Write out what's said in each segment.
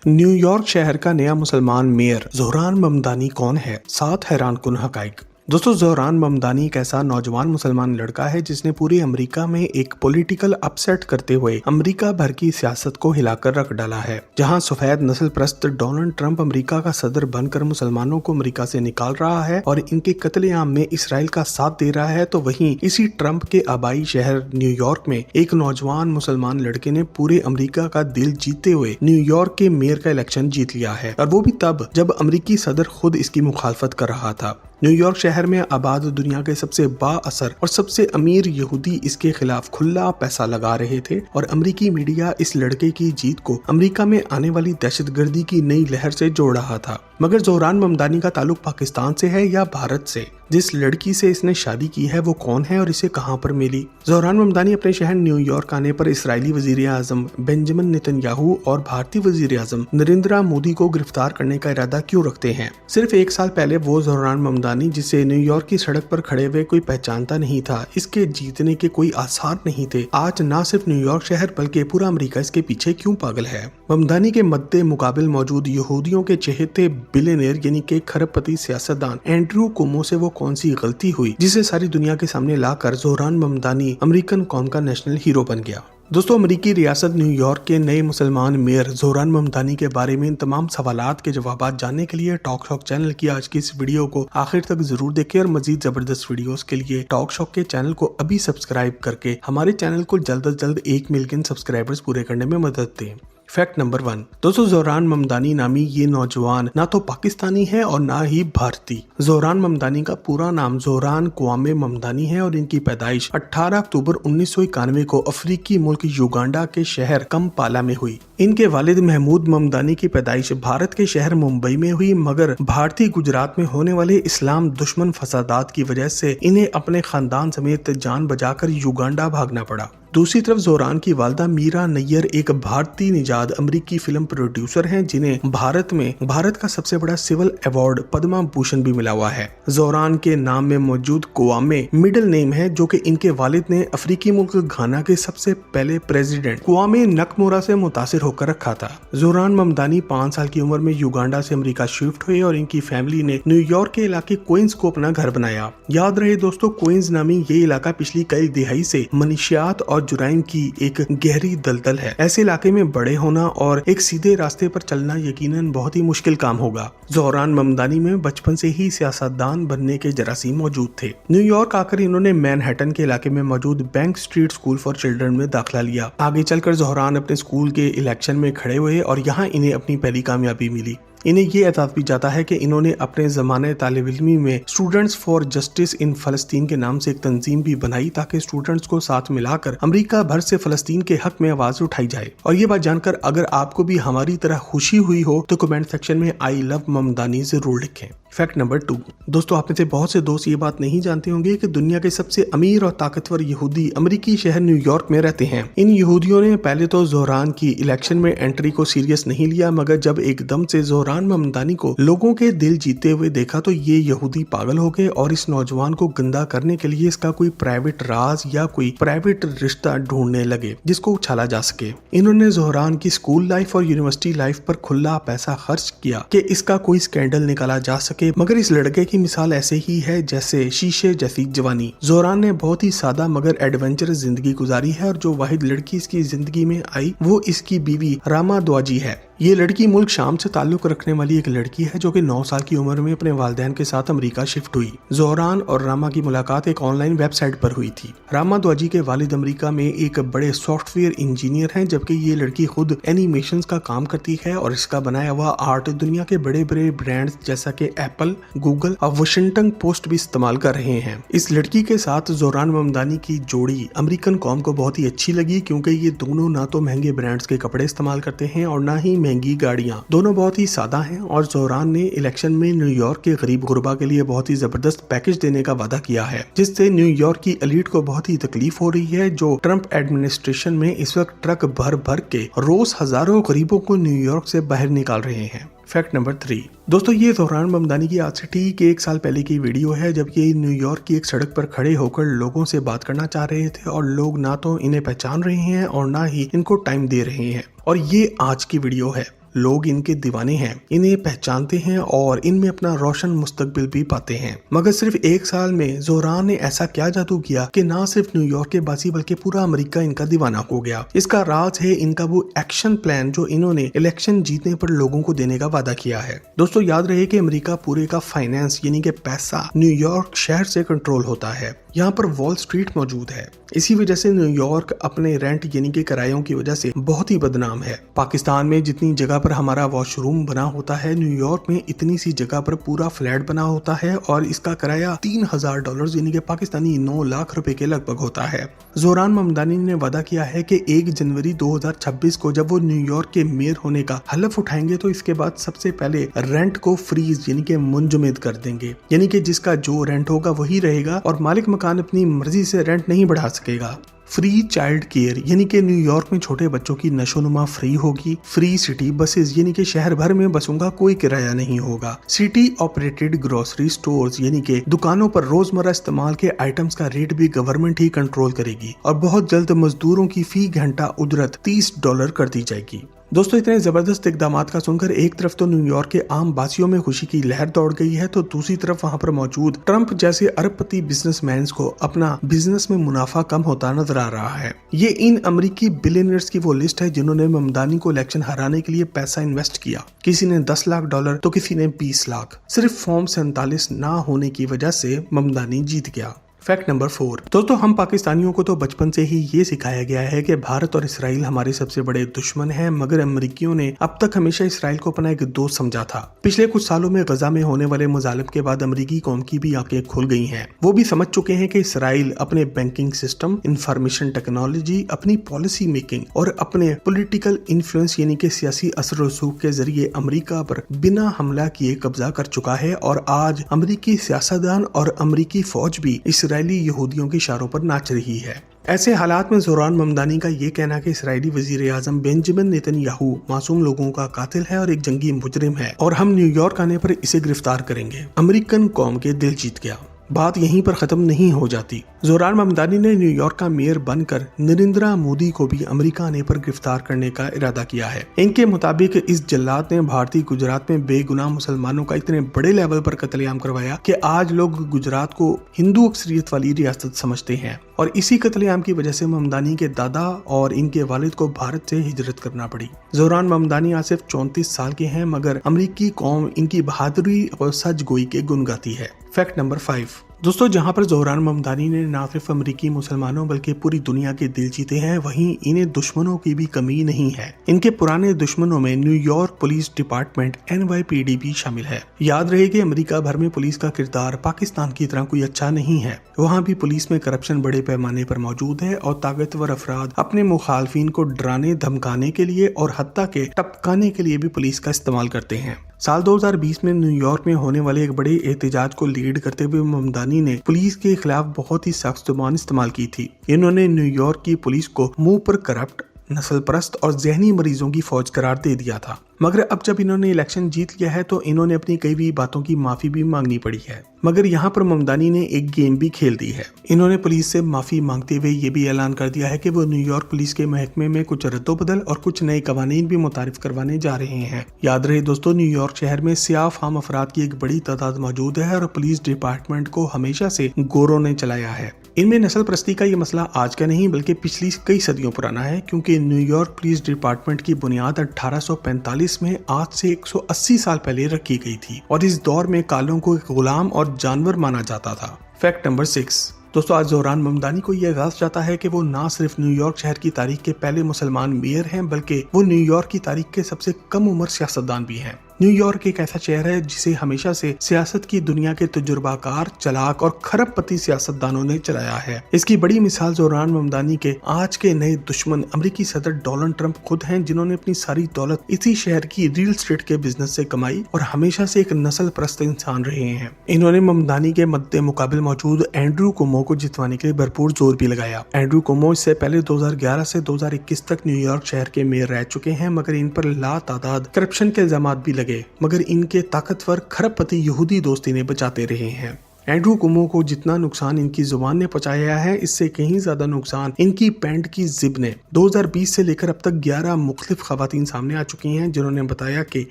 New York शहर का नया मुसलमान मेयर ज़ोहरान ममदानी कौन है? 7 हैरानकुन हकाइक। दोस्तों, ज़ोहरान ममदानी एक ऐसा नौजवान मुसलमान लड़का है जिसने पूरी अमेरिका में एक पॉलिटिकल अपसेट करते हुए अमेरिका भर की सियासत को हिलाकर रख डाला है। जहां सफेद नस्ल परस्त डोनाल्ड ट्रंप अमेरिका का सदर बनकर मुसलमानों को अमेरिका से निकाल रहा है और इनके कत्लेआम में इसराइल का साथ दे रहा है, तो वहीं इसी ट्रंप के आबाई शहर न्यूयॉर्क में एक नौजवान मुसलमान लड़के ने पूरे अमेरिका का दिल जीतते हुए न्यूयॉर्क के मेयर का इलेक्शन जीत लिया है, और वो भी तब जब अमेरिकी सदर खुद इसकी मुखालफत कर रहा था। न्यूयॉर्क शहर में आबाद दुनिया के सबसे बाअसर और सबसे अमीर यहूदी इसके खिलाफ खुला पैसा लगा रहे थे, और अमेरिकी मीडिया इस लड़के की जीत को अमेरिका में आने वाली दहशतगर्दी की नई लहर से जोड़ रहा था। मगर ज़ोहरान ममदानी का ताल्लुक पाकिस्तान से है या भारत से? जिस लड़की से इसने शादी की है वो कौन है और इसे कहां पर मिली? ज़ोहरान ममदानी अपने शहर न्यूयॉर्क आने पर इसराइली वजीर आजम बेंजामिन नेतन्याहू और भारतीय वजीर आजम नरेंद्र मोदी को गिरफ्तार करने का इरादा क्यों रखते हैं? सिर्फ एक साल पहले वो ज़ोहरान ममदानी, जिसे न्यूयॉर्क की सड़क पर खड़े हुए कोई पहचानता नहीं था, इसके जीतने के कोई आसार नहीं थे, आज न सिर्फ न्यूयॉर्क शहर बल्कि पूरा अमेरिका इसके पीछे क्यों पागल है? ममदानी के मद्दे मुकाबिल मौजूद यहूदियों के चहेते बिलियनियर यानी कि खरबपति सियासतदान एंड्रू कुमो से वो कौन सी गलती हुई जिसे सारी दुनिया के सामने लाकर ज़ोहरान ममदानी अमेरिकन कौम का नेशनल हीरो बन गया? दोस्तों, अमेरिकी रियासत न्यूयॉर्क के नए मुसलमान मेयर ज़ोहरान ममदानी के बारे में इन तमाम सवालात के जवाब जानने के लिए टॉक शॉक चैनल की आज की इस वीडियो को आखिर तक जरूर देखें, और मजीद जबरदस्त वीडियोस के लिए टॉक शॉक के चैनल को अभी सब्सक्राइब करके हमारे चैनल को जल्द से जल्द 1 मिलियन सब्सक्राइबर्स पूरे करने में मदद दें। Fact number 1। दोस्तों, ज़ोहरान ममदानी नामी ये नौजवान ना तो पाकिस्तानी है और ना ही भारतीय। ज़ोहरान ममदानी का पूरा नाम ज़ोहरान क्वामे ममदानी है और इनकी पैदाइश 18 अक्टूबर 1991 को अफ्रीकी मुल्क युगांडा के शहर कंपाला में हुई। इनके वालिद महमूद ममदानी की पैदाइश भारत के शहर मुंबई में हुई, मगर भारतीय गुजरात में होने वाले इस्लाम दुश्मन फसादात की वजह से इन्हें अपने खानदान समेत जान बचाकर युगांडा भागना पड़ा। दूसरी तरफ ज़ोहरान की वालदा मीरा नैयर एक भारतीय निजाद अमेरिकी फिल्म प्रोड्यूसर हैं, जिन्हें भारत का सबसे बड़ा सिविल अवार्ड पद्मा भूषण भी मिला हुआ है। ज़ोहरान के नाम में मौजूद क्वामे मिडिल नेम है, जो कि इनके वालिद ने अफ्रीकी मुल्क घाना के सबसे पहले प्रेसिडेंट क्वामे नक्रमोरा से मुतासिर होकर रखा था। ज़ोहरान ममदानी 5 साल की उम्र में युगांडा से अमेरिका शिफ्ट हुए और इनकी फैमिली ने न्यूयॉर्क के इलाके क्वींस को अपना घर बनाया। याद रहे दोस्तों, क्वींस नामी ये इलाका पिछली कई दिहाई से मनीशियात और जुराइम की एक गहरी दलदल है। ऐसे इलाके में बड़े होना और एक सीधे रास्ते पर चलना यकीनन बहुत ही मुश्किल काम होगा। ज़ोहरान ममदानी में बचपन से ही सियासतदान बनने के जरासीम मौजूद थे। न्यूयॉर्क आकर इन्होंने मैनहट्टन के इलाके में मौजूद bank street school for children में दाखिला लिया। आगे चलकर ज़ोहरान अपने स्कूल के इलेक्शन में खड़े हुए और यहाँ इन्हें अपनी पहली कामयाबी मिली। इन्हें ये एहसास भी जाता है कि इन्होंने अपने ज़माने तालिब इल्मी में स्टूडेंट्स फॉर जस्टिस इन फ़लस्तीन के नाम से एक तंजीम भी बनाई, ताकि स्टूडेंट्स को साथ मिलाकर अमेरिका भर से फ़लस्तीन के हक में आवाज़ उठाई जाए। और ये बात जानकर अगर आपको भी हमारी तरह खुशी हुई हो तो कमेंट सेक्शन में आई लव ममदानी जरूर लिखें। Fact number 2। दोस्तों, आप में से बहुत से दोस्त ये बात नहीं जानते होंगे कि दुनिया के सबसे अमीर और ताकतवर यहूदी अमेरिकी शहर न्यूयॉर्क में रहते हैं। इन यहूदियों ने पहले तो ज़ोहरान की इलेक्शन में एंट्री को सीरियस नहीं लिया, मगर जब एकदम से ज़ोहरान ममदानी को लोगों के दिल जीते हुए देखा तो ये यहूदी पागल हो गए और इस नौजवान को गंदा करने के लिए इसका कोई प्राइवेट राज या कोई प्राइवेट रिश्ता ढूंढने लगे जिसको उछाला जा सके। इन्होंने ज़ोहरान की स्कूल लाइफ और यूनिवर्सिटी लाइफ पर खुला पैसा खर्च किया कि इसका कोई स्कैंडल निकाला जा सके, मगर इस लड़के की मिसाल ऐसे ही है जैसे शीशे जैसी जवानी। ज़ोहरान ने बहुत ही सादा मगर एडवेंचरस जिंदगी गुजारी है, और जो वाहिद लड़की इसकी जिंदगी में आई वो इसकी बीवी रामा द्वाजी है। ये लड़की मुल्क शाम से ताल्लुक रखने वाली एक लड़की है, जो कि 9 साल की उम्र में अपने वालिदैन के साथ अमेरिका शिफ्ट हुई। ज़ोहरान और रामा की मुलाकात एक ऑनलाइन वेबसाइट पर हुई थी। रामा द्वाजी के वालिद अमेरिका में एक बड़े सॉफ्टवेयर इंजीनियर हैं, जबकि ये लड़की खुद एनिमेशंस का काम करती है और इसका बनाया हुआ आर्ट दुनिया के बड़े बड़े ब्रांड्स जैसा कि एप्पल, गूगल और वाशिंगटन पोस्ट भी इस्तेमाल कर रहे हैं। इस लड़की के साथ ज़ोहरान ममदानी की जोड़ी अमेरिकन कौम को बहुत ही अच्छी लगी, क्योंकि ये दोनों ना तो महंगे ब्रांड्स के कपड़े इस्तेमाल करते हैं और ना ही महंगी गाड़ियां। दोनों बहुत ही सादा हैं, और ज़ोहरान ने इलेक्शन में न्यूयॉर्क के गरीब गुरबा के लिए बहुत ही जबरदस्त पैकेज देने का वादा किया है, जिससे न्यूयॉर्क की एलीट को बहुत ही तकलीफ हो रही है, जो ट्रंप एडमिनिस्ट्रेशन में इस वक्त ट्रक भर भर के रोज हजारों गरीबों को न्यूयॉर्क से बाहर निकाल रहे हैं। Fact number 3। दोस्तों, ये ज़ोहरान ममदानी की आज से ठीक 1 साल पहले की वीडियो है, जब ये न्यूयॉर्क की एक सड़क पर खड़े होकर लोगों से बात करना चाह रहे थे, और लोग ना तो इन्हें पहचान रहे हैं और ना ही इनको टाइम दे रहे हैं। और ये आज की वीडियो है। लोग इनके दीवाने हैं, इन्हें पहचानते हैं और इनमें अपना रोशन मुस्तकबिल भी पाते हैं। मगर सिर्फ एक साल में ज़ोहरान ने ऐसा क्या जादू किया कि ना सिर्फ न्यूयॉर्क के बासी बल्कि पूरा अमेरिका इनका दीवाना हो गया। इसका राज है इनका वो एक्शन प्लान जो इन्होंने इलेक्शन जीतने पर लोगों को देने का वादा किया है। दोस्तों याद रहे कि अमेरिका पूरे का फाइनेंस यानी कि पैसा न्यूयॉर्क शहर से कंट्रोल होता है। यहाँ पर वॉल स्ट्रीट मौजूद है। इसी वजह से न्यूयॉर्क अपने रेंट यानी कि किरायों की वजह से बहुत ही बदनाम है। पाकिस्तान में जितनी जगह पर हमारा वॉशरूम बना होता है, न्यूयॉर्क में इतनी सी जगह पर पूरा फ्लैट बना होता है और इसका किराया $3000 यानी कि पाकिस्तानी 9 लाख रुपए के लगभग होता है। ज़ोहरान ममदानी ने वादा किया है कि 1 जनवरी 2026 को जब वो न्यूयॉर्क के मेयर होने का हलफ उठाएंगे तो इसके बाद सबसे पहले रेंट को फ्रीज यानी कि मुंजमद कर देंगे, यानी कि जिसका जो रेंट होगा वही रहेगा और मालिक मकान अपनी मर्जी से रेंट नहीं बढ़ा सकेगा। फ्री चाइल्ड केयर यानी कि न्यूयॉर्क में छोटे बच्चों की नशोनुमा फ्री होगी। फ्री सिटी बसेस यानी कि शहर भर में बसों का कोई किराया नहीं होगा। सिटी ऑपरेटेड ग्रोसरी स्टोर्स यानी कि दुकानों पर रोजमर्रा इस्तेमाल के आइटम्स का रेट भी गवर्नमेंट ही कंट्रोल करेगी और बहुत जल्द मजदूरों की फी घंटा उजरत $30 कर दी जाएगी। दोस्तों इतने जबरदस्त इकदामात का सुनकर एक तरफ तो न्यूयॉर्क के आम बासियों में खुशी की लहर दौड़ गई है, तो दूसरी तरफ वहां पर मौजूद ट्रंप जैसे अरबपति बिजनेसमैन को अपना बिजनेस में मुनाफा कम होता नजर आ रहा है। ये इन अमेरिकी बिलियनर्स की वो लिस्ट है जिन्होंने ममदानी को इलेक्शन हराने के लिए पैसा इन्वेस्ट किया। किसी ने $10 लाख तो किसी ने 20 लाख। सिर्फ फॉर्म 47 ना होने की वजह से ममदानी जीत गया। Fact number 4। दोस्तों हम पाकिस्तानियों को तो बचपन से ही ये सिखाया गया है कि भारत और इसराइल हमारे सबसे बड़े दुश्मन हैं, मगर अमेरिकियों ने अब तक हमेशा इसराइल को अपना एक दोस्त समझा था। पिछले कुछ सालों में गजा में होने वाले मुजालिम के बाद अमेरिकी कौम की भी आंखें खुल गई हैं। वो भी समझ चुके हैं कि इसराइल अपने बैंकिंग सिस्टम, इंफॉर्मेशन टेक्नोलॉजी, अपनी पॉलिसी मेकिंग और अपने पॉलिटिकल इन्फ्लुएंस यानी कि सियासी असर रसूख के जरिए अमेरिका पर बिना हमला किए कब्जा कर चुका है और आज अमेरिकी सियासतदान और अमेरिकी फौज भी इसराइली यहूदियों के इशारों पर नाच रही है। ऐसे हालात में ज़ोहरान ममदानी का ये कहना कि इसराइली वजीर आज़म बेंजामिन नेतन्याहू मासूम लोगों का कातिल है और एक जंगी मुजरिम है और हम न्यूयॉर्क आने पर इसे गिरफ्तार करेंगे, अमेरिकन कौम के दिल जीत गया। बात यहीं पर खत्म नहीं हो जाती। ज़ोहरान ममदानी ने न्यूयॉर्क का मेयर बनकर नरेंद्र मोदी को भी अमेरिका आने पर गिरफ्तार करने का इरादा किया है। इनके मुताबिक इस जल्लाद ने भारतीय गुजरात में बेगुनाह मुसलमानों का इतने बड़े लेवल पर कत्लेआम करवाया कि आज लोग गुजरात को हिंदू अक्सरियत वाली रियासत समझते हैं और इसी कत्लेआम की वजह से ममदानी के दादा और इनके वालिद को भारत से हिजरत करना पड़ी। ज़ोहरान ममदानी आज सिर्फ 34 साल के हैं, मगर अमेरिकी कौम इनकी बहादुरी और सच गोई के गुण गाती है। Fact number 5। दोस्तों जहां पर ज़ोहरान ममदानी ने न सिर्फ अमेरिकी मुसलमानों बल्कि पूरी दुनिया के दिल जीते हैं, वहीं इन्हें दुश्मनों की भी कमी नहीं है। इनके पुराने दुश्मनों में न्यूयॉर्क पुलिस डिपार्टमेंट NYPD भी शामिल है। याद रहे कि अमेरिका भर में पुलिस का किरदार पाकिस्तान की तरह कोई अच्छा नहीं है। वहाँ भी पुलिस में करप्शन बड़े पैमाने पर मौजूद है और ताकतवर अफराद अपने मुखालफिन को डराने धमकाने के लिए और हत्या के टपकाने के लिए भी पुलिस का इस्तेमाल करते हैं। साल 2020 में न्यूयॉर्क में होने वाले एक बड़े एहतजाज को लीड करते हुए ममदानी ने पुलिस के खिलाफ बहुत ही सख्त जुबान इस्तेमाल की थी। इन्होंने न्यूयॉर्क की पुलिस को मुंह पर करप्ट, नस्ल परस्त और जहनी मरीजों की फौज करार दे दिया था। मगर अब जब इन्होंने इलेक्शन जीत लिया है तो इन्होंने अपनी कई भी बातों की माफी भी मांगनी पड़ी है। मगर यहाँ पर ममदानी ने एक गेम भी खेल दी है। इन्होंने पुलिस से माफी मांगते हुए ये भी ऐलान कर दिया है कि वो न्यूयॉर्क पुलिस के महकमे में कुछ रद्दोबदल और कुछ नए कवानीन भी मुतारिफ करवाने जा रहे हैं। याद रहे दोस्तों, न्यूयॉर्क शहर में सियाह फाम अफराद की एक बड़ी तादाद मौजूद है और पुलिस डिपार्टमेंट को हमेशा से गोरों ने चलाया है। इनमें नस्ल परस्ती का ये मसला आज का नहीं बल्कि पिछली कई सदियों पुराना है, क्योंकि न्यूयॉर्क पुलिस डिपार्टमेंट की बुनियाद 1845 में आज से 180 साल पहले रखी गई थी और इस दौर में कालों को एक गुलाम और जानवर माना जाता था। Fact number 6। दोस्तों आज ज़ोहरान ममदानी को यह एहसास जाता है कि वो ना सिर्फ न्यूयॉर्क शहर की तारीख के पहले मुसलमान मेयर हैं, बल्कि वो न्यूयॉर्क की तारीख के सबसे कम उम्र सियासतदान भी हैं। न्यूयॉर्क एक ऐसा शहर है जिसे हमेशा से सियासत की दुनिया के तजुर्बाकार, चालाक और खरबपति सियासतदानों ने चलाया है। इसकी बड़ी मिसाल ज़ोहरान ममदानी के आज के नए दुश्मन अमेरिकी सदर डोनाल्ड ट्रंप खुद हैं, जिन्होंने अपनी सारी दौलत इसी शहर की रियल एस्टेट के बिजनेस से कमाई और हमेशा से एक नस्ल परस्त इंसान रहे हैं। इन्होंने ममदानी के मद्दे मुकाबिल मौजूद एंड्रू कुमो को जितवाने के लिए भरपूर जोर भी लगाया। एंड्रू कुमो इससे पहले 2011 से 2021 तक न्यूयॉर्क शहर के मेयर रह चुके हैं, मगर इन पर लातादाद करप्शन के इल्जामात भी लगे, मगर इनके ताकतवर खरबपति यहूदी दोस्त इन्हें बचाते रहे हैं। एंड्रू कुमो को जितना नुकसान इनकी जुबान ने पहुंचाया है, इससे कहीं ज्यादा नुकसान इनकी पैंट की जिब ने। 2020 से लेकर अब तक 11 मुख्तलिफ खवातीन सामने आ चुकी हैं जिन्होंने बताया कि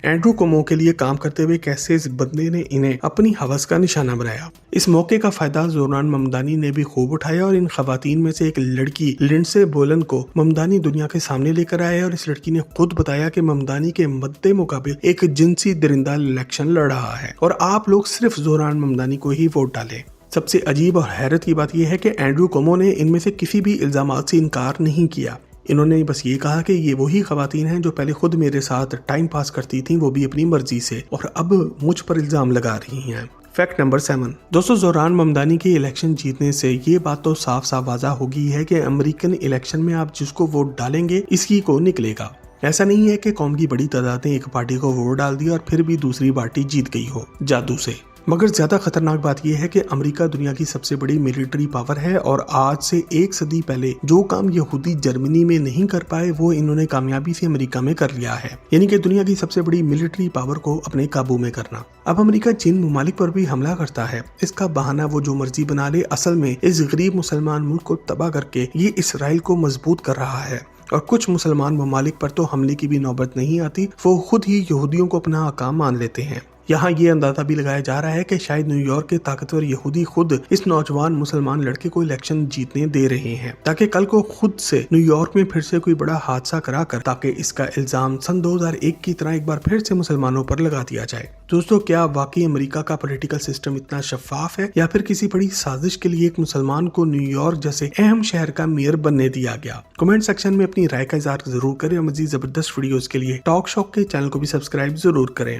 एंड्रू कुमो के लिए काम करते हुए कैसे इस बंदे ने इन्हें अपनी हवस का निशाना बनाया। इस मौके का फायदा जोहरान ममदानी ने भी खूब उठाया और इन खवातीन में से एक लड़की लिंडसे बोलन को ममदानी दुनिया के सामने लेकर आए और इस लड़की ने खुद बताया कि ममदानी के मद्दे मुकाबिल एक जिनसी दरिंदा इलेक्शन लड़ रहा है और आप लोग सिर्फ जोहरान ममदानी को ही वोट डालें। सबसे अजीब और हैरत की बात यह है कि एंड्रू कुमो ने इनमें से किसी भी इल्जामात से इनकार नहीं किया। इन्होंने बस ये कहा कि ये वही खवातीन हैं जो पहले खुद मेरे साथ टाइम पास करती थीं, वो भी अपनी मर्जी से, और अब मुझ पर इल्जाम लगा रही हैं। फैक्ट नंबर 7 दोस्तों, जोहरान ममदानी के इलेक्शन जीतने से ये बात तो साफ साफ वाज़ा हो गई है कि अमेरिकन इलेक्शन में आप जिसको वोट डालेंगे इसी को निकलेगा। ऐसा नहीं है कि कौम की बड़ी तादाद ने एक पार्टी को वोट डाल दिया और फिर भी दूसरी पार्टी जीत गई हो जादू से। मगर ज्यादा खतरनाक बात यह है कि अमेरिका दुनिया की सबसे बड़ी मिलिट्री पावर है और आज से एक सदी पहले जो काम यहूदी जर्मनी में नहीं कर पाए वो इन्होंने कामयाबी से अमेरिका में कर लिया है, यानी कि दुनिया की सबसे बड़ी मिलिट्री पावर को अपने काबू में करना। अब अमेरिका जिन ममालिक पर भी हमला करता है इसका बहाना वो जो मर्जी बना ले, असल में इस गरीब मुसलमान मुल्क को तबाह करके ये इसराइल को मजबूत कर रहा है। और कुछ मुसलमान ममालिक पर तो हमले की भी नौबत नहीं आती, वो खुद ही यहूदियों को अपना हकाम मान लेते हैं। यहाँ ये अंदाजा भी लगाया जा रहा है कि शायद न्यूयॉर्क के ताकतवर यहूदी खुद इस नौजवान मुसलमान लड़के को इलेक्शन जीतने दे रहे हैं ताकि कल को खुद से न्यूयॉर्क में फिर से कोई बड़ा हादसा करा कर ताकि इसका इल्जाम सन 2001 की तरह एक बार फिर से मुसलमानों पर लगा दिया जाए। दोस्तों, क्या वाकई अमेरिका का पॉलिटिकल सिस्टम इतना शफाफ है या फिर किसी बड़ी साजिश के लिए एक मुसलमान को न्यूयॉर्क जैसे अहम शहर का मेयर बनने दिया गया? कमेंट सेक्शन में अपनी राय का इज़हार जरूर करें और मज़ीद जबरदस्त वीडियोस के लिए टॉक शॉक के चैनल को भी सब्सक्राइब जरूर करें।